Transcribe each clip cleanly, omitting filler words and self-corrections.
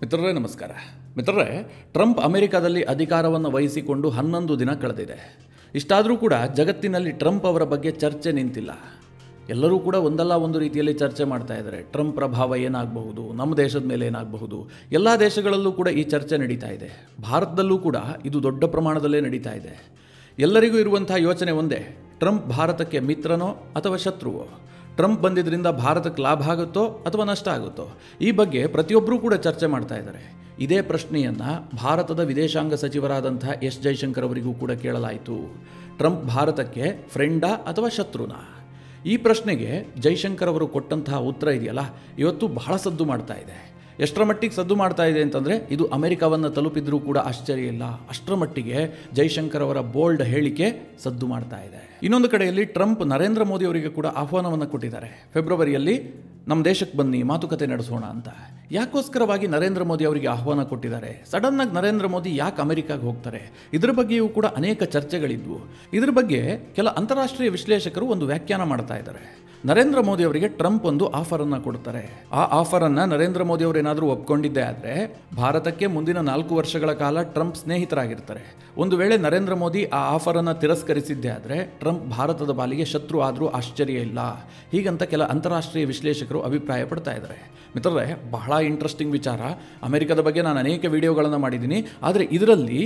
ಮಿತ್ರರೇ ನಮಸ್ಕಾರ. ಮಿತ್ರರೇ, ಟ್ರಂಪ್ ಅಮೆರಿಕದಲ್ಲಿ ಅಧಿಕಾರವನ್ನು ವಹಿಸಿಕೊಂಡು 11 ದಿನ ಕಳೆದಿದೆ. ಇಷ್ಟಾದರೂ ಕೂಡ ಜಗತ್ತಿನಲ್ಲಿ ಟ್ರಂಪ್ ಅವರ ಬಗ್ಗೆ ಚರ್ಚೆ ನಿಂತಿಲ್ಲ. ಎಲ್ಲರೂ ಕೂಡ ಒಂದಲ್ಲ ಒಂದು ರೀತಿಯಲ್ಲಿ ಚರ್ಚೆ ಮಾಡ್ತಾ ಇದ್ದಾರೆ. ಟ್ರಂಪ್ ಪ್ರಭಾವ ಏನಾಗಬಹುದು, ನಮ್ಮ ದೇಶದ ಮೇಲೆ ಏನಾಗಬಹುದು. ಎಲ್ಲ ದೇಶಗಳಲ್ಲೂ ಕೂಡ ಈ ಚರ್ಚೆ ನಡೀತಾ ಇದೆ. ಭಾರತದಲ್ಲೂ ಕೂಡ ಇದು ದೊಡ್ಡ ಪ್ರಮಾಣದಲ್ಲೇ ನಡೀತಾ ಇದೆ. ಎಲ್ಲರಿಗೂ ಇರುವಂಥ ಯೋಚನೆ ಒಂದೇ: ಟ್ರಂಪ್ ಭಾರತಕ್ಕೆ ಮಿತ್ರನೋ ಅಥವಾ ಶತ್ರುವೋ? ಟ್ರಂಪ್ ಬಂದಿದ್ದರಿಂದ ಭಾರತಕ್ಕೆ ಲಾಭ ಆಗುತ್ತೋ ಅಥವಾ ನಷ್ಟ ಆಗುತ್ತೋ? ಈ ಬಗ್ಗೆ ಪ್ರತಿಯೊಬ್ಬರೂ ಕೂಡ ಚರ್ಚೆ ಮಾಡ್ತಾ ಇದ್ದಾರೆ. ಇದೇ ಪ್ರಶ್ನೆಯನ್ನು ಭಾರತದ ವಿದೇಶಾಂಗ ಸಚಿವರಾದಂಥ ಎಸ್ ಜೈಶಂಕರ್ ಅವರಿಗೂ ಕೂಡ ಕೇಳಲಾಯಿತು. ಟ್ರಂಪ್ ಭಾರತಕ್ಕೆ ಫ್ರೆಂಡಾ ಅಥವಾ ಶತ್ರುನಾ? ಈ ಪ್ರಶ್ನೆಗೆ ಜೈಶಂಕರ್ ಅವರು ಕೊಟ್ಟಂತಹ ಉತ್ತರ ಇದೆಯಲ್ಲ, ಇವತ್ತು ಬಹಳ ಸದ್ದು ಮಾಡ್ತಾ ಇದೆ. ಎಷ್ಟರ ಮಟ್ಟಿಗೆ ಸದ್ದು ಮಾಡ್ತಾ ಇದೆ ಅಂತಂದರೆ, ಇದು ಅಮೆರಿಕವನ್ನು ತಲುಪಿದ್ರೂ ಕೂಡ ಆಶ್ಚರ್ಯ ಇಲ್ಲ. ಅಷ್ಟರ ಮಟ್ಟಿಗೆ ಜೈಶಂಕರ್ ಅವರ ಬೋಲ್ಡ್ ಹೇಳಿಕೆ ಸದ್ದು ಮಾಡ್ತಾ ಇದೆ. ಇನ್ನೊಂದು ಕಡೆಯಲ್ಲಿ ಟ್ರಂಪ್ ನರೇಂದ್ರ ಮೋದಿ ಅವರಿಗೆ ಕೂಡ ಆಹ್ವಾನವನ್ನು ಕೊಟ್ಟಿದ್ದಾರೆ. ಫೆಬ್ರವರಿಯಲ್ಲಿ ನಮ್ಮ ದೇಶಕ್ಕೆ ಬನ್ನಿ, ಮಾತುಕತೆ ನಡೆಸೋಣ ಅಂತ. ಯಾಕೋಸ್ಕರವಾಗಿ ನರೇಂದ್ರ ಮೋದಿ ಅವರಿಗೆ ಆಹ್ವಾನ ಕೊಟ್ಟಿದ್ದಾರೆ? ಸಡನ್ನಾಗಿ ನರೇಂದ್ರ ಮೋದಿ ಯಾಕೆ ಅಮೆರಿಕಾಗೆ ಹೋಗ್ತಾರೆ? ಇದರ ಬಗ್ಗೆಯೂ ಕೂಡ ಅನೇಕ ಚರ್ಚೆಗಳಿದ್ವು. ಇದರ ಬಗ್ಗೆ ಕೆಲ ಅಂತಾರಾಷ್ಟ್ರೀಯ ವಿಶ್ಲೇಷಕರು ಒಂದು ವ್ಯಾಖ್ಯಾನ ಮಾಡ್ತಾ ಇದ್ದಾರೆ. ನರೇಂದ್ರ ಮೋದಿ ಅವರಿಗೆ ಟ್ರಂಪ್ ಒಂದು ಆಫರನ್ನು ಕೊಡ್ತಾರೆ. ಆ ಆಫರನ್ನು ನರೇಂದ್ರ ಮೋದಿ ಅವರು ಏನಾದರೂ ಒಪ್ಕೊಂಡಿದ್ದೇ ಆದರೆ ಭಾರತಕ್ಕೆ ಮುಂದಿನ 4 ವರ್ಷಗಳ ಕಾಲ ಟ್ರಂಪ್ ಸ್ನೇಹಿತರಾಗಿರ್ತಾರೆ. ಒಂದು ವೇಳೆ ನರೇಂದ್ರ ಮೋದಿ ಆ ಆಫರನ್ನು ತಿರಸ್ಕರಿಸಿದ್ದೇ ಆದರೆ ಟ್ರಂಪ್ ಭಾರತದ ಪಾಲಿಗೆ ಶತ್ರು ಆದರೂ ಆಶ್ಚರ್ಯ ಇಲ್ಲ. ಹೀಗಂತ ಕೆಲ ಅಂತಾರಾಷ್ಟ್ರೀಯ ವಿಶ್ಲೇಷಕರು ಅಭಿಪ್ರಾಯ ಪಡ್ತಾ ಇದ್ದಾರೆ. ಮಿತ್ರರೇ, ಬಹಳ ಇಂಟ್ರೆಸ್ಟಿಂಗ್ ವಿಚಾರ. ಅಮೆರಿಕದ ಬಗ್ಗೆ ನಾನು ಅನೇಕ ವಿಡಿಯೋಗಳನ್ನು ಮಾಡಿದ್ದೀನಿ. ಆದರೆ ಇದರಲ್ಲಿ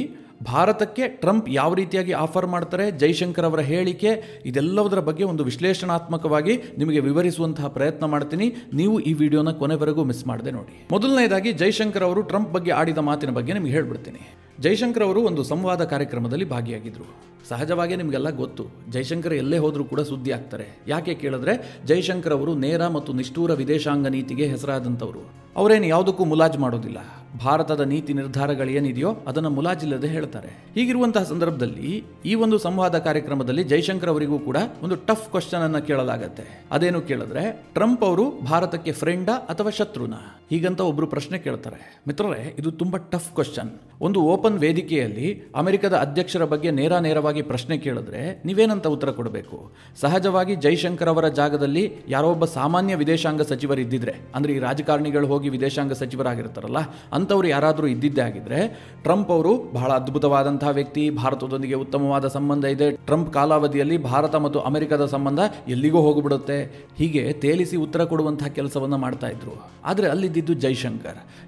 ಭಾರತಕ್ಕೆ ಟ್ರಂಪ್ ಯಾವ ರೀತಿಯಾಗಿ ಆಫರ್ ಮಾಡ್ತಾರೆ, ಜೈಶಂಕರ್ ಅವರ ಹೇಳಿಕೆ, ಇದೆಲ್ಲದರ ಬಗ್ಗೆ ಒಂದು ವಿಶ್ಲೇಷಣಾತ್ಮಕವಾಗಿ ನಿಮಗೆ ವಿವರಿಸುವಂತಹ ಪ್ರಯತ್ನ ಮಾಡ್ತೀನಿ. ನೀವು ಈ ವಿಡಿಯೋನ ಕೊನೆವರೆಗೂ ಮಿಸ್ ಮಾಡದೆ ನೋಡಿ. ಮೊದಲನೇದಾಗಿ ಜೈಶಂಕರ್ ಅವರು ಟ್ರಂಪ್ ಬಗ್ಗೆ ಆಡಿದ ಮಾತಿನ ಬಗ್ಗೆ ನಿಮಗೆ ಹೇಳ್ಬಿಡ್ತೀನಿ. ಜೈಶಂಕರ್ ಅವರು ಒಂದು ಸಂವಾದ ಕಾರ್ಯಕ್ರಮದಲ್ಲಿ ಭಾಗಿಯಾಗಿದ್ದರು. ಸಹಜವಾಗಿ ನಿಮಗೆಲ್ಲ ಗೊತ್ತು, ಜೈಶಂಕರ್ ಎಲ್ಲೇ ಹೋದರೂ ಕೂಡ ಸುದ್ದಿ ಆಗ್ತಾರೆ. ಯಾಕೆ ಕೇಳಿದ್ರೆ, ಜೈಶಂಕರ್ ಅವರು ನೇರ ಮತ್ತು ನಿಷ್ಠೂರ ವಿದೇಶಾಂಗ ನೀತಿಗೆ ಹೆಸರಾದಂಥವರು. ಅವರೇನು ಯಾವುದಕ್ಕೂ ಮುಲಾಜು ಮಾಡೋದಿಲ್ಲ. ಭಾರತದ ನೀತಿ ನಿರ್ಧಾರಗಳೇನಿದೆಯೋ ಅದನ್ನು ಮುಲಾಜಿಲ್ಲದೆ ಹೇಳ್ತಾರೆ. ಹೀಗಿರುವಂತಹ ಸಂದರ್ಭದಲ್ಲಿ ಈ ಒಂದು ಸಂವಾದ ಕಾರ್ಯಕ್ರಮದಲ್ಲಿ ಜೈಶಂಕರ್ ಅವರಿಗೂ ಕೂಡ ಒಂದು ಟಫ್ ಕ್ವಶನ್ ಅನ್ನು ಕೇಳಲಾಗತ್ತೆ. ಅದೇನು ಕೇಳಿದ್ರೆ, ಟ್ರಂಪ್ ಅವರು ಭಾರತಕ್ಕೆ ಫ್ರೆಂಡಾ ಅಥವಾ ಶತ್ರುನಾ? ಹೀಗಂತ ಒಬ್ರು ಪ್ರಶ್ನೆ ಕೇಳ್ತಾರೆ. ಮಿತ್ರರೇ, ಇದು ತುಂಬಾ ಟಫ್ ಕ್ವಶನ್. ಒಂದು ಓಪನ್ ವೇದಿಕೆಯಲ್ಲಿ ಅಮೆರಿಕದ ಅಧ್ಯಕ್ಷರ ಬಗ್ಗೆ ನೇರವಾಗಿ ಪ್ರಶ್ನೆ ಕೇಳಿದ್ರೆ ನೀವೇನಂತ ಉತ್ತರ ಕೊಡಬೇಕು? ಸಹಜವಾಗಿ ಜೈಶಂಕರ್ ಅವರ ಜಾಗದಲ್ಲಿ ಯಾರೋ ಒಬ್ಬ ಸಾಮಾನ್ಯ ವಿದೇಶಾಂಗ ಸಚಿವರಿದ್ದಿದ್ರೆ, ಅಂದ್ರೆ ಈ ರಾಜಕಾರಣಿಗಳು ಹೋಗಿ ವಿದೇಶಾಂಗ ಸಚಿವರಾಗಿರ್ತಾರಲ್ಲ, ಅಂಥವ್ರು ಯಾರಾದರೂ ಇದ್ದಿದ್ದೇ ಆಗಿದ್ರೆ, ಟ್ರಂಪ್ ಅವರು ಬಹಳ ಅದ್ಭುತವಾದಂತಹ ವ್ಯಕ್ತಿ, ಭಾರತದೊಂದಿಗೆ ಉತ್ತಮವಾದ ಸಂಬಂಧ ಇದೆ, ಟ್ರಂಪ್ ಕಾಲಾವಧಿಯಲ್ಲಿ ಭಾರತ ಮತ್ತು ಅಮೆರಿಕದ ಸಂಬಂಧ ಎಲ್ಲಿಗೋ ಹೋಗಿಬಿಡುತ್ತೆ, ಹೀಗೆ ತೇಲಿಸಿ ಉತ್ತರ ಕೊಡುವಂತಹ ಕೆಲಸವನ್ನ ಮಾಡ್ತಾ ಇದ್ರು. ಆದರೆ ಅಲ್ಲಿದ್ದು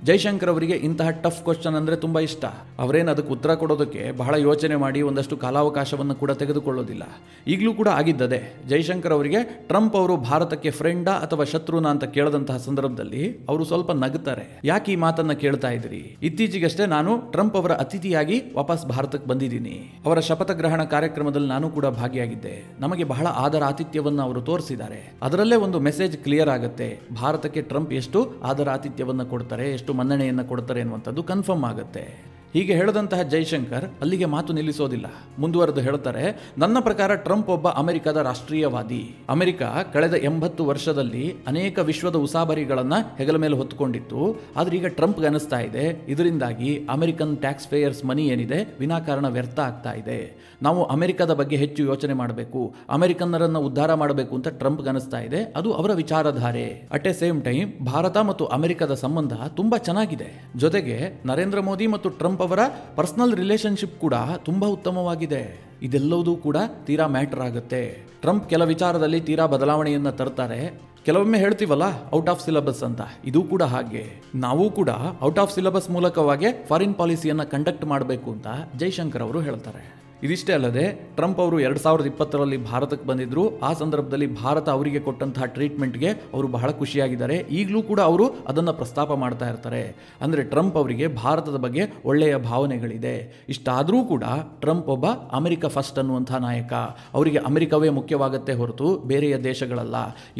ಜೈಶಂಕರ್ ಅವರಿಗೆ ಇಂತಹ ಟಫ್ ಕ್ವಶನ್ ಅಂದ್ರೆ ತುಂಬಾ ಇಷ್ಟ. ಅವರೇನು ಅದಕ್ಕೆ ಉತ್ತರ ಕೊಡೋದಕ್ಕೆ ಬಹಳ ಯೋಚನೆ ಮಾಡಿ ಒಂದಷ್ಟು ಕಾಲಾವಕಾಶವನ್ನು ಕೂಡ ತೆಗೆದುಕೊಳ್ಳೋದಿಲ್ಲ. ಈಗಲೂ ಕೂಡ ಆಗಿದ್ದದೆ. ಜೈಶಂಕರ್ ಅವರಿಗೆ ಟ್ರಂಪ್ ಅವರು ಭಾರತಕ್ಕೆ ಫ್ರೆಂಡಾ ಅಥವಾ ಶತ್ರುನಾ ಅಂತ ಕೇಳದಂತಹ ಸಂದರ್ಭದಲ್ಲಿ ಅವರು ಸ್ವಲ್ಪ ನಗುತ್ತಾರೆ. ಯಾಕೆ ಈ ಮಾತನ್ನ ಕೇಳ್ತಾ ಇದ್ರಿ? ಇತ್ತೀಚೆಗಷ್ಟೇ ನಾನು ಟ್ರಂಪ್ ಅವರ ಅತಿಥಿಯಾಗಿ ವಾಪಸ್ ಭಾರತಕ್ಕೆ ಬಂದಿದ್ದೀನಿ. ಅವರ ಶಪಥ ಗ್ರಹಣ ಕಾರ್ಯಕ್ರಮದಲ್ಲಿ ನಾನು ಕೂಡ ಭಾಗಿಯಾಗಿದ್ದೆ. ನಮಗೆ ಬಹಳ ಆದರ ಆತಿಥ್ಯವನ್ನು ಅವರು ತೋರಿಸಿದ್ದಾರೆ. ಅದರಲ್ಲೇ ಒಂದು ಮೆಸೇಜ್ ಕ್ಲಿಯರ್ ಆಗುತ್ತೆ. ಭಾರತಕ್ಕೆ ಟ್ರಂಪ್ ಎಷ್ಟು ಆದರ ಆತಿಥ್ಯವನ್ನು ಕೊಡ್ತಾರೆ, ಎಷ್ಟು ಮನ್ನಣೆಯನ್ನು ಕೊಡ್ತಾರೆ ಎನ್ನುವಂಥದ್ದು ಕನ್ಫರ್ಮ್ ಆಗುತ್ತೆ. ಹೀಗೆ ಹೇಳಿದಂತಹ ಜೈಶಂಕರ್ ಅಲ್ಲಿಗೆ ಮಾತು ನಿಲ್ಲಿಸೋದಿಲ್ಲ. ಮುಂದುವರೆದು ಹೇಳ್ತಾರೆ, ನನ್ನ ಪ್ರಕಾರ ಟ್ರಂಪ್ ಒಬ್ಬ ಅಮೆರಿಕದ ರಾಷ್ಟ್ರೀಯವಾದಿ. ಅಮೆರಿಕ ಕಳೆದ 80 ವರ್ಷದಲ್ಲಿ ಅನೇಕ ವಿಶ್ವದ ಉಸಾಬರಿಗಳನ್ನ ಹೆಗಲ ಮೇಲೆ ಹೊತ್ತುಕೊಂಡಿತ್ತು. ಆದ್ರೆ ಈಗ ಟ್ರಂಪ್ಗೆ ಅನಿಸ್ತಾ ಇದೆ, ಇದರಿಂದಾಗಿ ಅಮೆರಿಕನ್ ಟ್ಯಾಕ್ಸ್ ಪೇಯರ್ಸ್ ಮನಿ ಏನಿದೆ ವಿನಾಕಾರಣ ವ್ಯರ್ಥ ಆಗ್ತಾ ಇದೆ. ನಾವು ಅಮೆರಿಕದ ಬಗ್ಗೆ ಹೆಚ್ಚು ಯೋಚನೆ ಮಾಡಬೇಕು, ಅಮೆರಿಕನ್ನರನ್ನು ಉದ್ಧಾರ ಮಾಡಬೇಕು ಅಂತ ಟ್ರಂಪ್ಗೆ ಅನಿಸ್ತಾ ಇದೆ. ಅದು ಅವರ ವಿಚಾರಧಾರೆ. At a same time Bharat ಮತ್ತು ಅಮೆರಿಕದ ಸಂಬಂಧ ತುಂಬಾ ಚೆನ್ನಾಗಿದೆ. ಜೊತೆಗೆ ನರೇಂದ್ರ ಮೋದಿ ಮತ್ತು ಟ್ರಂಪ್ ಅವರ ಪರ್ಸನಲ್ ರಿಲೇಶನ್ಶಿಪ್ ಕೂಡ ತುಂಬಾ ಉತ್ತಮವಾಗಿದೆ. ಇದೆಲ್ಲವೂ ಕೂಡ ತೀರಾ ಮ್ಯಾಟರ್ ಆಗುತ್ತೆ. ಟ್ರಂಪ್ ಕೆಲ ವಿಚಾರದಲ್ಲಿ ತೀರಾ ಬದಲಾವಣೆಯನ್ನ ತರ್ತಾರೆ. ಕೆಲವೊಮ್ಮೆ ಹೇಳ್ತೀವಲ್ಲ, ಔಟ್ ಆಫ್ ಸಿಲೆಬಸ್ ಅಂತ. ಇದು ಕೂಡ ಹಾಗೆ. ನಾವು ಕೂಡ ಔಟ್ ಆಫ್ ಸಿಲೆಬಸ್ ಮೂಲಕವಾಗಿ ಫಾರಿನ್ ಪಾಲಿಸಿಯನ್ನ ಕಂಡಕ್ಟ್ ಮಾಡಬೇಕು ಅಂತ ಜೈಶಂಕರ್ ಅವರು ಹೇಳ್ತಾರೆ. ಇದಿಷ್ಟೇ ಅಲ್ಲದೆ, ಟ್ರಂಪ್ ಅವರು 2020ರಲ್ಲಿ ಭಾರತಕ್ಕೆ ಬಂದಿದ್ರು. ಆ ಸಂದರ್ಭದಲ್ಲಿ ಭಾರತ ಅವರಿಗೆ ಕೊಟ್ಟಂತಹ ಟ್ರೀಟ್ಮೆಂಟ್ಗೆ ಅವರು ಬಹಳ ಖುಷಿಯಾಗಿದ್ದಾರೆ. ಈಗಲೂ ಕೂಡ ಅವರು ಅದನ್ನು ಪ್ರಸ್ತಾಪ ಮಾಡ್ತಾ ಇರ್ತಾರೆ. ಅಂದರೆ ಟ್ರಂಪ್ ಅವರಿಗೆ ಭಾರತದ ಬಗ್ಗೆ ಒಳ್ಳೆಯ ಭಾವನೆಗಳಿದೆ. ಇಷ್ಟಾದರೂ ಕೂಡ ಟ್ರಂಪ್ ಒಬ್ಬ ಅಮೆರಿಕ ಫಸ್ಟ್ ಅನ್ನುವಂಥ ನಾಯಕ. ಅವರಿಗೆ ಅಮೆರಿಕವೇ ಮುಖ್ಯವಾಗುತ್ತೆ ಹೊರತು ಬೇರೆಯ ದೇಶಗಳಲ್ಲ.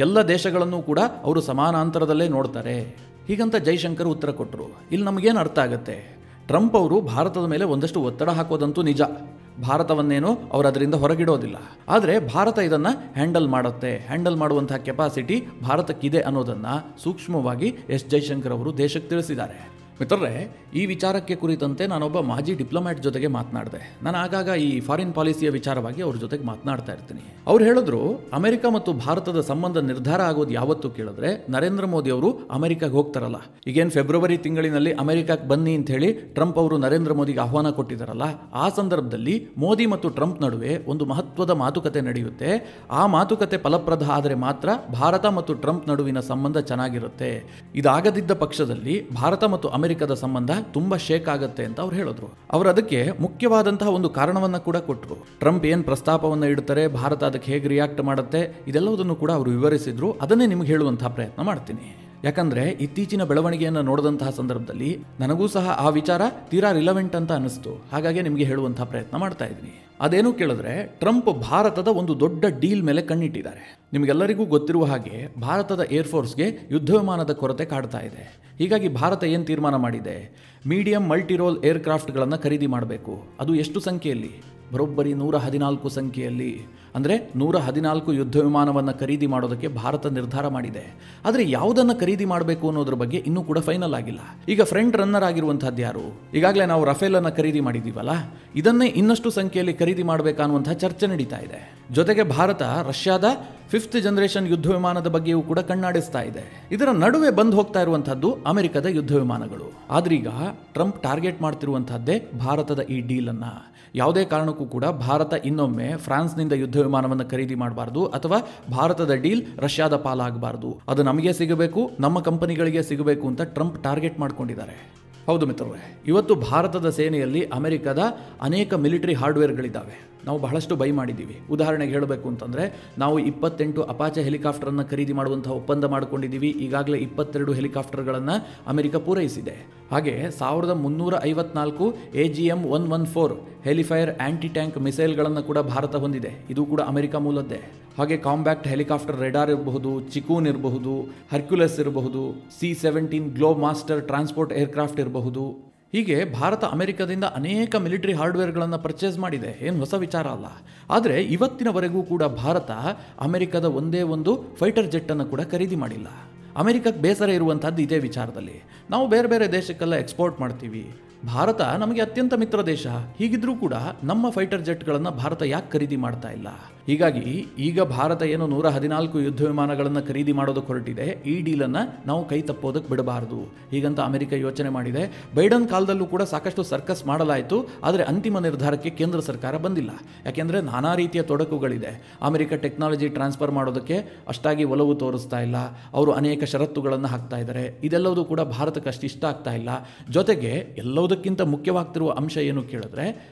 ಎಲ್ಲ ದೇಶಗಳನ್ನು ಕೂಡ ಅವರು ಸಮಾನಾಂತರದಲ್ಲೇ ನೋಡ್ತಾರೆ. ಹೀಗಂತ ಜೈಶಂಕರ್ ಉತ್ತರ ಕೊಟ್ಟರು. ಇಲ್ಲಿ ನಮಗೇನು ಅರ್ಥ ಆಗುತ್ತೆ? ಟ್ರಂಪ್ ಅವರು ಭಾರತದ ಮೇಲೆ ಒಂದಷ್ಟು ಒತ್ತಡ ಹಾಕೋದಂತೂ ನಿಜ. ಭಾರತವನ್ನೇನು ಅವರು ಅದರಿಂದ ಹೊರಗಿಡೋದಿಲ್ಲ. ಆದರೆ ಭಾರತ ಇದನ್ನು ಹ್ಯಾಂಡಲ್ ಮಾಡುವಂತಹ ಕೆಪಾಸಿಟಿ ಭಾರತಕ್ಕಿದೆ ಅನ್ನೋದನ್ನು ಸೂಕ್ಷ್ಮವಾಗಿ ಎಸ್ ಜೈಶಂಕರ್ ಅವರು ದೇಶಕ್ಕೆ ತಿಳಿಸಿದ್ದಾರೆ. ಮಿತ್ರರೇ, ಈ ವಿಚಾರಕ್ಕೆ ಕುರಿತಂತೆ ನಾನೊಬ್ಬ ಮಾಜಿ ಡಿಪ್ಲೊಮ್ಯಾಟ್ ಜೊತೆಗೆ ಮಾತನಾಡಿದೆ. ನಾನು ಆಗಾಗ ಈ ಫಾರಿನ್ ಪಾಲಿಸಿಯ ವಿಚಾರವಾಗಿ ಅವ್ರ ಜೊತೆಗೆ ಮಾತನಾಡ್ತಾ ಇರ್ತೀನಿ. ಅವ್ರು ಹೇಳಿದ್ರು, ಅಮೆರಿಕ ಮತ್ತು ಭಾರತದ ಸಂಬಂಧ ನಿರ್ಧಾರ ಆಗೋದು ಯಾವತ್ತು ಕೇಳಿದ್ರೆ ನರೇಂದ್ರ ಮೋದಿ ಅವರು ಅಮೆರಿಕಾಗೆ ಹೋಗ್ತಾರಲ್ಲ. ಈಗೇನು ಫೆಬ್ರವರಿ ತಿಂಗಳಿನಲ್ಲಿ ಅಮೆರಿಕಕ್ಕೆ ಬನ್ನಿ ಅಂತ ಹೇಳಿ ಟ್ರಂಪ್ ಅವರು ನರೇಂದ್ರ ಮೋದಿಗೆ ಆಹ್ವಾನ ಕೊಟ್ಟಿದ್ದಾರಲ್ಲ, ಆ ಸಂದರ್ಭದಲ್ಲಿ ಮೋದಿ ಮತ್ತು ಟ್ರಂಪ್ ನಡುವೆ ಒಂದು ಮಹತ್ವದ ಮಾತುಕತೆ ನಡೆಯುತ್ತೆ. ಆ ಮಾತುಕತೆ ಫಲಪ್ರದ ಆದರೆ ಮಾತ್ರ ಭಾರತ ಮತ್ತು ಟ್ರಂಪ್ ನಡುವಿನ ಸಂಬಂಧ ಚೆನ್ನಾಗಿರುತ್ತೆ. ಇದಾಗದಿದ್ದ ಪಕ್ಷದಲ್ಲಿ ಭಾರತ ಮತ್ತು ಅಮೆರಿಕದ ಸಂಬಂಧ ತುಂಬಾ ಶೇಕ್ ಆಗುತ್ತೆ ಅಂತ ಅವ್ರು ಹೇಳಿದ್ರು. ಅವರು ಅದಕ್ಕೆ ಮುಖ್ಯವಾದಂತಹ ಒಂದು ಕಾರಣವನ್ನ ಕೂಡ ಕೊಟ್ಟರು. ಟ್ರಂಪ್ ಏನ್ ಪ್ರಸ್ತಾಪವನ್ನ ಇಡ್ತಾರೆ, ಭಾರತ ಅದಕ್ಕೆ ಹೇಗೆ ರಿಯಾಕ್ಟ್ ಮಾಡುತ್ತೆ, ಇದೆಲ್ಲವುದನ್ನು ಕೂಡ ಅವರು ವಿವರಿಸಿದ್ರು. ಅದನ್ನೇ ನಿಮ್ಗೆ ಹೇಳುವಂತಹ ಪ್ರಯತ್ನ ಮಾಡ್ತೀನಿ. ಯಾಕಂದ್ರೆ ಇತ್ತೀಚಿನ ಬೆಳವಣಿಗೆಯನ್ನು ನೋಡಿದಂತಹ ಸಂದರ್ಭದಲ್ಲಿ ನನಗೂ ಸಹ ಆ ವಿಚಾರ ತೀರಾ ರಿಲೆವೆಂಟ್ ಅಂತ ಅನಿಸ್ತು. ಹಾಗಾಗಿ ನಿಮಗೆ ಹೇಳುವಂತಹ ಪ್ರಯತ್ನ ಮಾಡ್ತಾ ಇದ್ದೀನಿ. ಅದೇನು ಕೇಳಿದ್ರೆ, ಟ್ರಂಪ್ ಭಾರತದ ಒಂದು ದೊಡ್ಡ ಡೀಲ್ ಮೇಲೆ ಕಣ್ಣಿಟ್ಟಿದ್ದಾರೆ. ನಿಮಗೆಲ್ಲರಿಗೂ ಗೊತ್ತಿರುವ ಹಾಗೆ ಭಾರತದ ಏರ್ಫೋರ್ಸ್ಗೆ ಯುದ್ಧ ವಿಮಾನದ ಕೊರತೆ ಕಾಡ್ತಾ ಇದೆ. ಹೀಗಾಗಿ ಭಾರತ ಏನು ತೀರ್ಮಾನ ಮಾಡಿದೆ, ಮೀಡಿಯಂ ಮಲ್ಟಿರೋಲ್ ಏರ್ಕ್ರಾಫ್ಟ್ಗಳನ್ನು ಖರೀದಿ ಮಾಡಬೇಕು. ಅದು ಎಷ್ಟು ಸಂಖ್ಯೆಯಲ್ಲಿ? ಬರೋಬ್ಬರಿ 114 ಸಂಖ್ಯೆಯಲ್ಲಿ. ಅಂದರೆ 114 ಯುದ್ಧ ವಿಮಾನವನ್ನು ಖರೀದಿ ಮಾಡೋದಕ್ಕೆ ಭಾರತ ನಿರ್ಧಾರ ಮಾಡಿದೆ. ಆದರೆ ಯಾವುದನ್ನು ಖರೀದಿ ಮಾಡಬೇಕು ಅನ್ನೋದ್ರ ಬಗ್ಗೆ ಇನ್ನೂ ಕೂಡ ಫೈನಲ್ ಆಗಿಲ್ಲ. ಈಗ ಫ್ರಂಟ್ ರನ್ನರ್ ಆಗಿರುವಂಥದ್ದು ಯಾರು? ಈಗಾಗಲೇ ನಾವು ರಫೇಲನ್ನು ಖರೀದಿ ಮಾಡಿದ್ದೀವಲ್ಲ, ಇದನ್ನೇ ಇನ್ನಷ್ಟು ಸಂಖ್ಯೆಯಲ್ಲಿ ಖರೀದಿ ಮಾಡಬೇಕನ್ನುವಂಥ ಚರ್ಚೆ ನಡೀತಾ ಇದೆ. ಜೊತೆಗೆ ಭಾರತ ರಷ್ಯಾದ 5th ಜನರೇಷನ್ ಯುದ್ಧ ವಿಮಾನದ ಬಗ್ಗೆಯೂ ಕೂಡ ಕಣ್ಣಾಡಿಸ್ತಾ ಇದೆ. ಇದರ ನಡುವೆ ಬಂದು ಹೋಗ್ತಾ ಇರುವಂತಹದ್ದು ಅಮೆರಿಕದ ಯುದ್ಧ ವಿಮಾನಗಳು. ಆದ್ರೀಗ ಟ್ರಂಪ್ ಟಾರ್ಗೆಟ್ ಮಾಡ್ತಿರುವಂತಹದ್ದೇ ಭಾರತದ ಈ ಡೀಲ್ ಅನ್ನ. ಯಾವುದೇ ಕಾರಣಕ್ಕೂ ಕೂಡ ಭಾರತ ಇನ್ನೊಮ್ಮೆ ಫ್ರಾನ್ಸ್ನಿಂದ ಯುದ್ಧ ವಿಮಾನವನ್ನು ಖರೀದಿ ಮಾಡಬಾರ್ದು, ಅಥವಾ ಭಾರತದ ಡೀಲ್ ರಷ್ಯಾದ ಪಾಲಾಗಬಾರ್ದು. ಅದು ನಮಗೆ ಸಿಗಬೇಕು, ನಮ್ಮ ಕಂಪನಿಗಳಿಗೆ ಸಿಗಬೇಕು ಅಂತ ಟ್ರಂಪ್ ಟಾರ್ಗೆಟ್ ಮಾಡ್ಕೊಂಡಿದ್ದಾರೆ. ಹೌದು ಮಿತ್ರರೇ, ಇವತ್ತು ಭಾರತದ ಸೇನೆಯಲ್ಲಿ ಅಮೆರಿಕದ ಅನೇಕ ಮಿಲಿಟರಿ ಹಾರ್ಡ್ವೇರ್ಗಳಿದ್ದಾವೆ. ನಾವು ಬಹಳಷ್ಟು ಬೈ ಮಾಡಿದ್ದೀವಿ. ಉದಾಹರಣೆಗೆ ಹೇಳಬೇಕು ಅಂತಂದರೆ, ನಾವು 28 ಅಪಾಚೆ ಹೆಲಿಕಾಪ್ಟರನ್ನು ಖರೀದಿ ಮಾಡುವಂಥ ಒಪ್ಪಂದ ಮಾಡಿಕೊಂಡಿದ್ದೀವಿ. ಈಗಾಗಲೇ 22 ಹೆಲಿಕಾಪ್ಟರ್ಗಳನ್ನು ಅಮೆರಿಕ ಪೂರೈಸಿದೆ. ಹಾಗೆ 1354 AGM-114 ಹೆಲಿಫೈರ್ ಆಂಟಿ ಟ್ಯಾಂಕ್ ಮಿಸೈಲ್ಗಳನ್ನು ಕೂಡ ಭಾರತ ಹೊಂದಿದೆ. ಇದು ಕೂಡ ಅಮೆರಿಕ ಮೂಲದ್ದೇ. ಹಾಗೆ ಕಾಂಬ್ಯಾಕ್ಟ್ ಹೆಲಿಕಾಪ್ಟರ್ ರೆಡಾರ್ ಇರಬಹುದು, ಚಿಕೂನ್ ಇರಬಹುದು, ಹರ್ಕ್ಯುಲಸ್ ಇರಬಹುದು, C-17 globe master transport aircraft ಇರಬಹುದು. ಹೀಗೆ ಭಾರತ ಅಮೆರಿಕದಿಂದ ಅನೇಕ ಮಿಲಿಟರಿ ಹಾರ್ಡ್ವೇರ್ಗಳನ್ನು ಪರ್ಚೇಸ್ ಮಾಡಿದೆ. ಏನು ಹೊಸ ವಿಚಾರ ಅಲ್ಲ. ಆದರೆ ಇವತ್ತಿನವರೆಗೂ ಕೂಡ ಭಾರತ ಅಮೆರಿಕದ ಒಂದೇ ಒಂದು ಫೈಟರ್ ಜೆಟ್ಟನ್ನು ಕೂಡ ಖರೀದಿ ಮಾಡಿಲ್ಲ. ಅಮೆರಿಕಕ್ಕೆ ಬೇಸರ ಇರುವಂಥದ್ದು ಇದೇ ವಿಚಾರದಲ್ಲಿ. ನಾವು ಬೇರೆ ಬೇರೆ ದೇಶಕ್ಕೆಲ್ಲ ಎಕ್ಸ್ಪೋರ್ಟ್ ಮಾಡ್ತೀವಿ. ಭಾರತ ನಮಗೆ ಅತ್ಯಂತ ಮಿತ್ರ ದೇಶ. ಹೀಗಿದ್ರೂ ಕೂಡ ನಮ್ಮ ಫೈಟರ್ ಜೆಟ್ಗಳನ್ನು ಭಾರತ ಯಾಕೆ ಖರೀದಿ ಮಾಡ್ತಾ ಇಲ್ಲ? ಹೀಗಾಗಿ ಈಗ ಭಾರತ ಏನು 114 ಯುದ್ಧ ವಿಮಾನಗಳನ್ನು ಖರೀದಿ ಮಾಡೋದಕ್ಕೆ ಹೊರಟಿದೆ. ಈ ಡೀಲನ್ನು ನಾವು ಕೈ ತಪ್ಪೋದಕ್ಕೆ ಬಿಡಬಾರದು ಹೀಗಂತ ಅಮೆರಿಕ ಯೋಚನೆ ಮಾಡಿದೆ. ಬೈಡನ್ ಕಾಲದಲ್ಲೂ ಕೂಡ ಸಾಕಷ್ಟು ಸರ್ಕಸ್ ಮಾಡಲಾಯಿತು. ಆದರೆ ಅಂತಿಮ ನಿರ್ಧಾರಕ್ಕೆ ಕೇಂದ್ರ ಸರ್ಕಾರ ಬಂದಿಲ್ಲ. ಯಾಕೆಂದರೆ ನಾನಾ ರೀತಿಯ ತೊಡಕುಗಳಿದೆ. ಅಮೆರಿಕ ಟೆಕ್ನಾಲಜಿ ಟ್ರಾನ್ಸ್ಫರ್ ಮಾಡೋದಕ್ಕೆ ಅಷ್ಟಾಗಿ ಒಲವು ತೋರಿಸ್ತಾ ಇಲ್ಲ. ಅವರು ಅನೇಕ ಷರತ್ತುಗಳನ್ನು ಹಾಕ್ತಾ ಇದ್ದಾರೆ. ಇದೆಲ್ಲವೂ ಕೂಡ ಭಾರತಕ್ಕೆ ಅಷ್ಟು ಇಷ್ಟ ಆಗ್ತಾ ಇಲ್ಲ. ಜೊತೆಗೆ ಎಲ್ಲದಕ್ಕಿಂತ ಮುಖ್ಯವಾಗ್ತಿರುವ ಅಂಶ ಏನು ಕೇಳಿದ್ರೆ,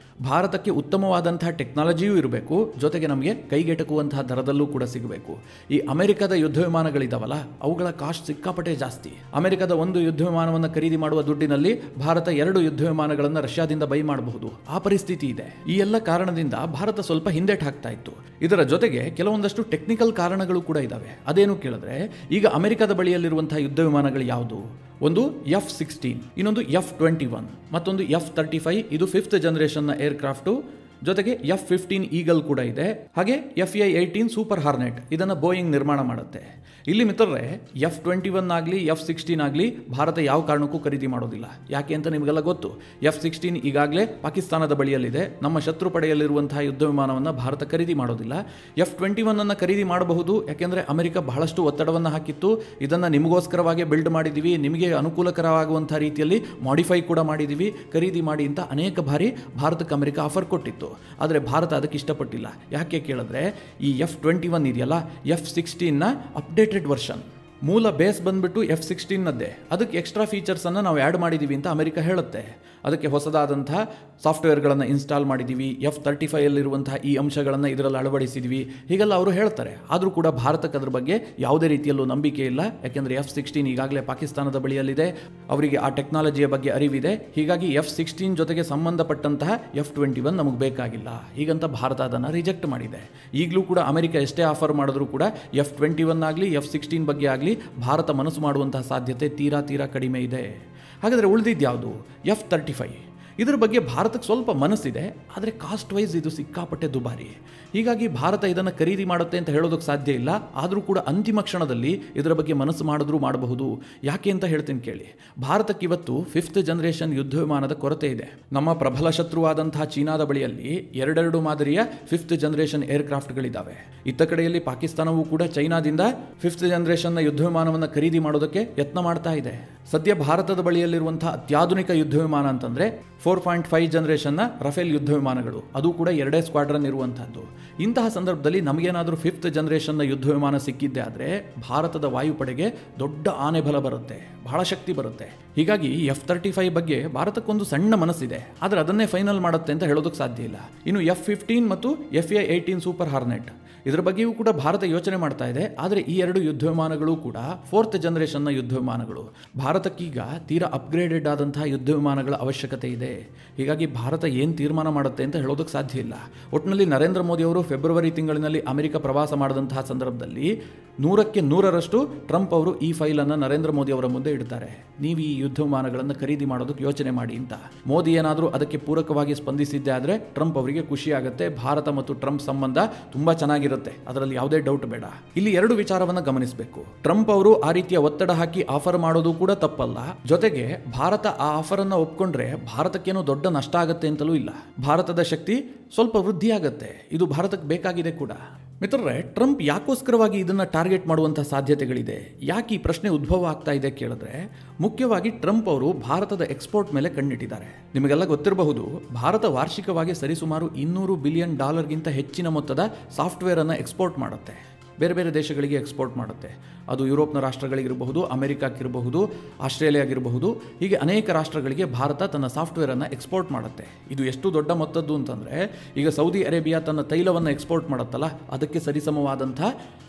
ಭಾರತಕ್ಕೆ ಉತ್ತಮವಾದಂತಹ ಟೆಕ್ನಾಲಜಿಯೂ ಇರಬೇಕು, ಜೊತೆಗೆ ನಮಗೆ ಕೈಗೆಟಕುವಂತಹ ದರದಲ್ಲೂ ಕೂಡ ಸಿಗಬೇಕು. ಈ ಅಮೆರಿಕದ ಯುದ್ಧ ವಿಮಾನಗಳಿದಾವಲ್ಲ, ಅವುಗಳ ಕಾಸ್ಟ್ ಸಿಕ್ಕಾಪಟ್ಟೆ ಜಾಸ್ತಿ. ಅಮೆರಿಕದ ಒಂದು ಯುದ್ಧ ವಿಮಾನವನ್ನು ಖರೀದಿ ಮಾಡುವ ದುಡ್ಡಿನಲ್ಲಿ ಭಾರತ 2 ಯುದ್ಧ ವಿಮಾನಗಳನ್ನು ರಷ್ಯಾದಿಂದ ಬೈ ಮಾಡಬಹುದು. ಆ ಪರಿಸ್ಥಿತಿ ಇದೆ. ಈ ಎಲ್ಲ ಕಾರಣದಿಂದ ಭಾರತ ಸ್ವಲ್ಪ ಹಿಂದೆಟ್ ಹಾಕ್ತಾ ಇತ್ತು. ಇದರ ಜೊತೆಗೆ ಕೆಲವೊಂದಷ್ಟು ಟೆಕ್ನಿಕಲ್ ಕಾರಣಗಳು ಕೂಡ ಇದ್ದಾವೆ. ಅದೇನು ಕೇಳಿದ್ರೆ, ಈಗ ಅಮೆರಿಕದ ಬಳಿಯಲ್ಲಿರುವಂತಹ ಯುದ್ಧ ವಿಮಾನಗಳು ಯಾವುದು? ಒಂದು F-16, ಇನ್ನೊಂದು F-21, ಮತ್ತೊಂದು F-35. ಇದು 5th ಜನರೇಷನ್ನ ಏರ್ಕ್ರಾಫ್ಟು. ಜೊತೆಗೆ F-15 ಈಗಲ್ ಕೂಡ ಇದೆ. ಹಾಗೆ FA-18 ಸೂಪರ್ ಹಾರ್ನೆಟ್, ಇದನ್ನು ಬೋಯಿಂಗ್ ನಿರ್ಮಾಣ ಮಾಡುತ್ತೆ. ಇಲ್ಲಿ ಮಿತ್ರರೇ, F-21 ಆಗಲಿ F-16 ಆಗಲಿ ಭಾರತ ಯಾವ ಕಾರಣಕ್ಕೂ ಖರೀದಿ ಮಾಡೋದಿಲ್ಲ. ಯಾಕೆ ಅಂತ ನಿಮಗೆಲ್ಲ ಗೊತ್ತು. F-16 ಈಗಾಗಲೇ ಪಾಕಿಸ್ತಾನದ ಬಳಿಯಲ್ಲಿದೆ. ನಮ್ಮ ಶತ್ರು ಪಡೆಯಲ್ಲಿರುವಂತಹ ಯುದ್ಧ ವಿಮಾನವನ್ನು ಭಾರತ ಖರೀದಿ ಮಾಡೋದಿಲ್ಲ. F-21 ಖರೀದಿ ಮಾಡಬಹುದು, ಯಾಕೆಂದರೆ ಅಮೆರಿಕ ಬಹಳಷ್ಟು ಒತ್ತಡವನ್ನು ಹಾಕಿತ್ತು. ಇದನ್ನು ನಿಮಗೋಸ್ಕರವಾಗಿ ಬಿಲ್ಡ್ ಮಾಡಿದ್ದೀವಿ, ನಿಮಗೆ ಅನುಕೂಲಕರವಾಗುವಂಥ ರೀತಿಯಲ್ಲಿ ಮಾಡಿಫೈ ಕೂಡ ಮಾಡಿದ್ದೀವಿ, ಖರೀದಿ ಮಾಡಿ ಅಂತ ಅನೇಕ ಬಾರಿ ಭಾರತಕ್ಕೆ ಅಮೆರಿಕ ಆಫರ್ ಕೊಟ್ಟಿತ್ತು. ಆದರೆ ಭಾರತ ಅದಕ್ಕೆ ಇಷ್ಟಪಟ್ಟಿಲ್ಲ. ಯಾಕೆ ಕೇಳಿದ್ರೆ, ಈ F-21 ಇದೆಯಲ್ಲ, F-16ನ ಅಪ್ಡೇಟೆಡ್ ವರ್ಷನ್. ಮೂಲ ಬೇಸ್ ಬಂದ್ಬಿಟ್ಟು F-16ನದ್ದೇ. ಅದಕ್ಕೆ ಎಕ್ಸ್ಟ್ರಾ ಫೀಚರ್ಸನ್ನು ನಾವು ಆ್ಯಡ್ ಮಾಡಿದ್ದೀವಿ ಅಂತ ಅಮೆರಿಕ ಹೇಳುತ್ತೆ. ಅದಕ್ಕೆ ಹೊಸದಾದಂಥ ಸಾಫ್ಟ್ವೇರ್ಗಳನ್ನು ಇನ್ಸ್ಟಾಲ್ ಮಾಡಿದ್ದೀವಿ, F-35ಯಲ್ಲಿರುವಂತಹ ಈ ಅಂಶಗಳನ್ನು ಇದರಲ್ಲಿ ಅಳವಡಿಸಿದ್ವಿ, ಹೀಗೆಲ್ಲ ಅವರು ಹೇಳ್ತಾರೆ. ಆದರೂ ಕೂಡ ಭಾರತಕ್ಕೆ ಅದ್ರ ಬಗ್ಗೆ ಯಾವುದೇ ರೀತಿಯಲ್ಲೂ ನಂಬಿಕೆ ಇಲ್ಲ. ಯಾಕೆಂದರೆ F-16 ಈಗಾಗಲೇ ಪಾಕಿಸ್ತಾನದ ಬಳಿಯಲ್ಲಿದೆ. ಅವರಿಗೆ ಆ ಟೆಕ್ನಾಲಜಿಯ ಬಗ್ಗೆ ಅರಿವಿದೆ. ಹೀಗಾಗಿ F-16 ಜೊತೆಗೆ ಸಂಬಂಧಪಟ್ಟಂತಹ F-21 ನಮಗೆ ಬೇಕಾಗಿಲ್ಲ ಹೀಗಂತ ಭಾರತ ಅದನ್ನು ರಿಜೆಕ್ಟ್ ಮಾಡಿದೆ. ಈಗಲೂ ಕೂಡ ಅಮೆರಿಕ ಎಷ್ಟೇ ಆಫರ್ ಮಾಡಿದ್ರೂ ಕೂಡ F-21 ಆಗಲಿ F-16 ಬಗ್ಗೆ ಆಗಲಿ ಭಾರತ ಮನಸ್ಸು ಮಾಡುವಂತಹ ಸಾಧ್ಯತೆ ತೀರಾ ಕಡಿಮೆ ಇದೆ. ಹಾಗಾದರೆ ಉಳಿದಿದ್ದು ಯಾವುದು? F-35. ಇದರ ಬಗ್ಗೆ ಭಾರತಕ್ಕೆ ಸ್ವಲ್ಪ ಮನಸ್ಸಿದೆ, ಆದರೆ ಕಾಸ್ಟ್ ವೈಸ್ ಇದು ಸಿಕ್ಕಾಪಟ್ಟೆ ದುಬಾರಿ. ಹೀಗಾಗಿ ಭಾರತ ಇದನ್ನು ಖರೀದಿ ಮಾಡುತ್ತೆ ಅಂತ ಹೇಳೋದಕ್ಕೆ ಸಾಧ್ಯ ಇಲ್ಲ. ಆದರೂ ಕೂಡ ಅಂತಿಮ ಕ್ಷಣದಲ್ಲಿ ಇದರ ಬಗ್ಗೆ ಮನಸ್ಸು ಮಾಡಿದ್ರೂ ಮಾಡಬಹುದು. ಯಾಕೆ ಅಂತ ಹೇಳ್ತೀನಿ ಕೇಳಿ. ಭಾರತಕ್ಕೆ ಇವತ್ತು 5th ಜನರೇಷನ್ ಯುದ್ಧ ವಿಮಾನದ ಕೊರತೆ ಇದೆ. ನಮ್ಮ ಪ್ರಬಲ ಶತ್ರುವಾದಂತಹ ಚೀನಾದ ಬಳಿಯಲ್ಲಿ ಎರಡೆರಡು ಮಾದರಿಯ 5th ಜನರೇಷನ್ ಏರ್ಕ್ರಾಫ್ಟ್ಗಳಿದ್ದಾವೆ. ಇತ್ತ ಕಡೆಯಲ್ಲಿ ಪಾಕಿಸ್ತಾನವೂ ಕೂಡ ಚೈನಾದಿಂದ 5th ಜನರೇಷನ್ನ ಯುದ್ಧ ವಿಮಾನವನ್ನು ಖರೀದಿ ಮಾಡೋದಕ್ಕೆ ಯತ್ನ ಮಾಡ್ತಾ ಇದೆ. ಸದ್ಯ ಭಾರತದ ಬಳಿಯಲ್ಲಿರುವಂತಹ ಅತ್ಯಾಧುನಿಕ ಯುದ್ಧ ವಿಮಾನ ಅಂತಂದರೆ 4.5 ಜನರೇಷನ್ನ ರಫೇಲ್ ಯುದ್ಧ ವಿಮಾನಗಳು. ಅದು ಕೂಡ 2 ಸ್ಕ್ವಾಡ್ರನ್ ಇರುವಂತಹದ್ದು. ಇಂತಹ ಸಂದರ್ಭದಲ್ಲಿ ನಮಗೇನಾದರೂ 5th ಜನರೇಷನ್ನ ಯುದ್ಧ ವಿಮಾನ ಸಿಕ್ಕಿದ್ದೆ ಆದರೆ ಭಾರತದ ವಾಯುಪಡೆಗೆ ದೊಡ್ಡ ಆನೆ ಬಲ ಬರುತ್ತೆ, ಬಹಳ ಶಕ್ತಿ ಬರುತ್ತೆ. ಹೀಗಾಗಿ F-35 ಬಗ್ಗೆ ಭಾರತಕ್ಕೊಂದು ಸಣ್ಣ ಮನಸ್ಸಿದೆ, ಆದರೆ ಅದನ್ನೇ ಫೈನಲ್ ಮಾಡುತ್ತೆ ಅಂತ ಹೇಳೋದಕ್ಕೆ ಸಾಧ್ಯ ಇಲ್ಲ. ಇನ್ನು F-15 ಮತ್ತು FA-18 ಸೂಪರ್ ಹಾರ್ನೆಟ್ ಇದರ ಬಗ್ಗೆಯೂ ಕೂಡ ಭಾರತ ಯೋಚನೆ ಮಾಡ್ತಾ ಇದೆ. ಆದರೆ ಈ 2 ಯುದ್ಧ ವಿಮಾನಗಳು ಕೂಡ 4th ಜನರೇಷನ್ನ ಯುದ್ಧ ವಿಮಾನಗಳು. ಭಾರತಕ್ಕೀಗ ತೀರಾ ಅಪ್ಗ್ರೇಡೆಡ್ ಆದಂತಹ ಯುದ್ಧ ವಿಮಾನಗಳ ಅವಶ್ಯಕತೆ ಇದೆ. ಹೀಗಾಗಿ ಭಾರತ ಏನು ತೀರ್ಮಾನ ಮಾಡುತ್ತೆ ಅಂತ ಹೇಳೋದಕ್ಕೆ ಸಾಧ್ಯ ಇಲ್ಲ. ಒಟ್ಟಿನಲ್ಲಿ ನರೇಂದ್ರ ಮೋದಿ ಅವರು ಫೆಬ್ರವರಿ ತಿಂಗಳಿನಲ್ಲಿ ಅಮೆರಿಕ ಪ್ರವಾಸ ಮಾಡಿದಂತಹ ಸಂದರ್ಭದಲ್ಲಿ 100ಕ್ಕೆ 100ರಷ್ಟು ಟ್ರಂಪ್ ಅವರು ಈ ಫೈಲನ್ನು ನರೇಂದ್ರ ಮೋದಿ ಅವರ ಮುಂದೆ ಇಡ್ತಾರೆ. ನೀವು ಈ ಯುದ್ಧ ವಿಮಾನಗಳನ್ನು ಖರೀದಿ ಮಾಡೋದಕ್ಕೆ ಯೋಚನೆ ಮಾಡಿ ಅಂತ. ಮೋದಿ ಏನಾದರೂ ಅದಕ್ಕೆ ಪೂರಕವಾಗಿ ಸ್ಪಂದಿಸಿದ್ದೆ ಆದರೆ ಟ್ರಂಪ್ ಅವರಿಗೆ ಖುಷಿ ಆಗುತ್ತೆ. ಭಾರತ ಮತ್ತು ಟ್ರಂಪ್ ಸಂಬಂಧ ತುಂಬಾ ಚೆನ್ನಾಗಿರುತ್ತೆ, ಅದರಲ್ಲಿ ಯಾವುದೇ ಡೌಟ್ ಬೇಡ. ಇಲ್ಲಿ 2 ವಿಚಾರವನ್ನು ಗಮನಿಸಬೇಕು. ಟ್ರಂಪ್ ಅವರು ಆ ರೀತಿಯ ಒತ್ತಡ ಹಾಕಿ ಆಫರ್ ಮಾಡೋದು ಕೂಡ ತಪ್ಪಲ್ಲ. ಜೊತೆಗೆ ಭಾರತ ಆ ಆಫರ್ ಅನ್ನು ಒಪ್ಕೊಂಡ್ರೆ ಭಾರತಕ್ಕೇನೋ ದೊಡ್ಡ ನಷ್ಟ ಆಗುತ್ತೆ ಅಂತಲೂ ಇಲ್ಲ. ಭಾರತದ ಶಕ್ತಿ ಸ್ವಲ್ಪ ವೃದ್ಧಿ ಆಗುತ್ತೆ. ಇದು ಭಾರತಕ್ಕೆ ಬೇಕಾಗಿದೆ ಕೂಡ. ಮಿತ್ರರೇ, ಟ್ರಂಪ್ ಯಾಕೋಸ್ಕರವಾಗಿ ಇದನ್ನು ಟಾರ್ಗೆಟ್ ಮಾಡುವಂತಹ ಸಾಧ್ಯತೆಗಳಿದೆ? ಯಾಕೆ ಈ ಪ್ರಶ್ನೆ ಉದ್ಭವ ಆಗ್ತಾ ಇದೆ ಕೇಳಿದ್ರೆ, ಮುಖ್ಯವಾಗಿ ಟ್ರಂಪ್ ಅವರು ಭಾರತದ ಎಕ್ಸ್ಪೋರ್ಟ್ ಮೇಲೆ ಕಣ್ಣಿಟ್ಟಿದ್ದಾರೆ. ನಿಮಗೆಲ್ಲ ಗೊತ್ತಿರಬಹುದು, ಭಾರತ ವಾರ್ಷಿಕವಾಗಿ ಸರಿಸುಮಾರು $200 ಬಿಲಿಯನ್ ಹೆಚ್ಚಿನ ಮೊತ್ತದ ಸಾಫ್ಟ್ವೇರ್ ಅನ್ನು ಎಕ್ಸ್ಪೋರ್ಟ್ ಮಾಡುತ್ತೆ. ಬೇರೆ ಬೇರೆ ದೇಶಗಳಿಗೆ ಎಕ್ಸ್ಪೋರ್ಟ್ ಮಾಡುತ್ತೆ. ಅದು ಯುರೋಪ್ನ ರಾಷ್ಟ್ರಗಳಿಗಿರಬಹುದು, ಅಮೆರಿಕಕ್ಕಿರಬಹುದು, ಆಸ್ಟ್ರೇಲಿಯಾಗಿರಬಹುದು. ಹೀಗೆ ಅನೇಕ ರಾಷ್ಟ್ರಗಳಿಗೆ ಭಾರತ ತನ್ನ ಸಾಫ್ಟ್ವೇರನ್ನು ಎಕ್ಸ್ಪೋರ್ಟ್ ಮಾಡುತ್ತೆ. ಇದು ಎಷ್ಟು ದೊಡ್ಡ ಮೊತ್ತದ್ದು ಅಂತಂದರೆ, ಈಗ ಸೌದಿ ಅರೇಬಿಯಾ ತನ್ನ ತೈಲವನ್ನು ಎಕ್ಸ್ಪೋರ್ಟ್ ಮಾಡುತ್ತಲ್ಲ, ಅದಕ್ಕೆ ಸರಿಸಮವಾದಂಥ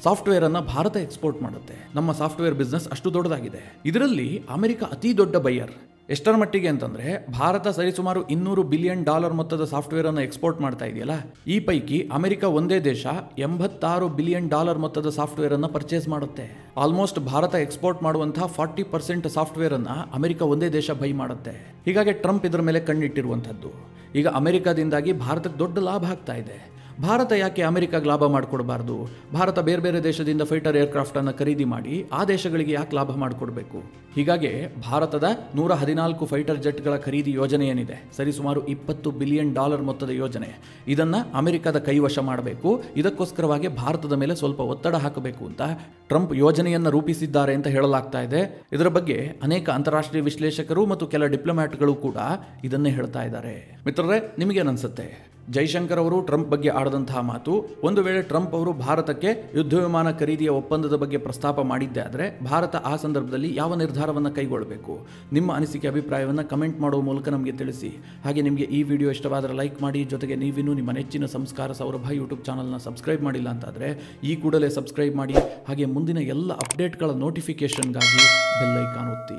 ಸಾಫ್ಟ್ವೇರನ್ನು ಭಾರತ ಎಕ್ಸ್ಪೋರ್ಟ್ ಮಾಡುತ್ತೆ. ನಮ್ಮ ಸಾಫ್ಟ್ವೇರ್ ಬಿಸ್ನೆಸ್ ಅಷ್ಟು ದೊಡ್ಡದಾಗಿದೆ. ಇದರಲ್ಲಿ ಅಮೆರಿಕ ಅತಿ ದೊಡ್ಡ ಬೈಯರ್. ಎಷ್ಟರ ಮಟ್ಟಿಗೆ ಅಂತಂದರೆ, ಭಾರತ ಸರಿಸುಮಾರು $200 ಬಿಲಿಯನ್ ಮೊತ್ತದ ಸಾಫ್ಟ್ವೇರನ್ನು ಎಕ್ಸ್ಪೋರ್ಟ್ ಮಾಡ್ತಾ ಇದೆಯಲ್ಲ, ಈ ಪೈಕಿ ಅಮೆರಿಕ ಒಂದೇ ದೇಶ $86 ಬಿಲಿಯನ್ ಮೊತ್ತದ ಸಾಫ್ಟ್ವೇರನ್ನು ಪರ್ಚೇಸ್ ಮಾಡುತ್ತೆ. ಆಲ್ಮೋಸ್ಟ್ ಭಾರತ ಎಕ್ಸ್ಪೋರ್ಟ್ ಮಾಡುವಂತಹ 40% ಸಾಫ್ಟ್ವೇರನ್ನು ಅಮೆರಿಕ ಒಂದೇ ದೇಶ ಬೈ ಮಾಡುತ್ತೆ. ಹೀಗಾಗಿ ಟ್ರಂಪ್ ಇದರ ಮೇಲೆ ಕಣ್ಣಿಟ್ಟಿರುವಂಥದ್ದು. ಈಗ ಅಮೆರಿಕದಿಂದಾಗಿ ಭಾರತಕ್ಕೆ ದೊಡ್ಡ ಲಾಭ ಆಗ್ತಾ ಇದೆ. ಭಾರತ ಯಾಕೆ ಅಮೆರಿಕಾಗೆ ಲಾಭ ಮಾಡಿಕೊಡಬಾರ್ದು? ಭಾರತ ಬೇರೆ ಬೇರೆ ದೇಶದಿಂದ ಫೈಟರ್ ಏರ್ಕ್ರಾಫ್ಟನ್ನು ಖರೀದಿ ಮಾಡಿ ಆ ದೇಶಗಳಿಗೆ ಯಾಕೆ ಲಾಭ ಮಾಡಿಕೊಡ್ಬೇಕು? ಹೀಗಾಗಿ ಭಾರತದ 114 ಫೈಟರ್ ಜೆಟ್ಗಳ ಖರೀದಿ ಯೋಜನೆ ಏನಿದೆ, ಸರಿಸುಮಾರು $20 ಬಿಲಿಯನ್ ಮೊತ್ತದ ಯೋಜನೆ, ಇದನ್ನು ಅಮೆರಿಕದ ಕೈವಶ ಮಾಡಬೇಕು. ಇದಕ್ಕೋಸ್ಕರವಾಗಿ ಭಾರತದ ಮೇಲೆ ಸ್ವಲ್ಪ ಒತ್ತಡ ಹಾಕಬೇಕು ಅಂತ ಟ್ರಂಪ್ ಯೋಜನೆಯನ್ನು ರೂಪಿಸಿದ್ದಾರೆ ಅಂತ ಹೇಳಲಾಗ್ತಾ ಇದೆ. ಇದರ ಬಗ್ಗೆ ಅನೇಕ ಅಂತಾರಾಷ್ಟ್ರೀಯ ವಿಶ್ಲೇಷಕರು ಮತ್ತು ಕೆಲ ಡಿಪ್ಲೊಮ್ಯಾಟ್ಗಳು ಕೂಡ ಇದನ್ನೇ ಹೇಳ್ತಾ ಇದ್ದಾರೆ. ಮಿತ್ರರೇ, ನಿಮಗೇನನ್ಸುತ್ತೆ? ಜೈಶಂಕರ್ ಅವರು ಟ್ರಂಪ್ ಬಗ್ಗೆ ಆಡಿದಂತಹ ಮಾತು, ಒಂದು ವೇಳೆ ಟ್ರಂಪ್ ಅವರು ಭಾರತಕ್ಕೆ ಯುದ್ಧ ವಿಮಾನ ಖರೀದಿಯ ಒಪ್ಪಂದದ ಬಗ್ಗೆ ಪ್ರಸ್ತಾಪ ಮಾಡಿದ್ದೆ ಆದರೆ ಭಾರತ ಆ ಸಂದರ್ಭದಲ್ಲಿ ಯಾವ ನಿರ್ಧಾರವನ್ನು ಕೈಗೊಳ್ಳಬೇಕು? ನಿಮ್ಮ ಅನಿಸಿಕೆ, ಅಭಿಪ್ರಾಯವನ್ನು ಕಮೆಂಟ್ ಮಾಡುವ ಮೂಲಕ ನಮಗೆ ತಿಳಿಸಿ. ಹಾಗೆ ನಿಮಗೆ ಈ ವಿಡಿಯೋ ಇಷ್ಟವಾದರೆ ಲೈಕ್ ಮಾಡಿ. ಜೊತೆಗೆ ನೀವಿನ್ನೂ ನಿಮ್ಮ ನೆಚ್ಚಿನ ಸಂಸ್ಕಾರ ಸೌರಭ ಯೂಟ್ಯೂಬ್ ಚಾನಲ್ನ ಸಬ್ಸ್ಕ್ರೈಬ್ ಮಾಡಿಲ್ಲ ಅಂತಾದರೆ ಈ ಕೂಡಲೇ ಸಬ್ಸ್ಕ್ರೈಬ್ ಮಾಡಿ. ಹಾಗೆ ಮುಂದಿನ ಎಲ್ಲ ಅಪ್ಡೇಟ್ಗಳ ನೋಟಿಫಿಕೇಷನ್ಗಾಗಿ ಬೆಲ್ ಐಕಾನ್ ಒತ್ತಿ.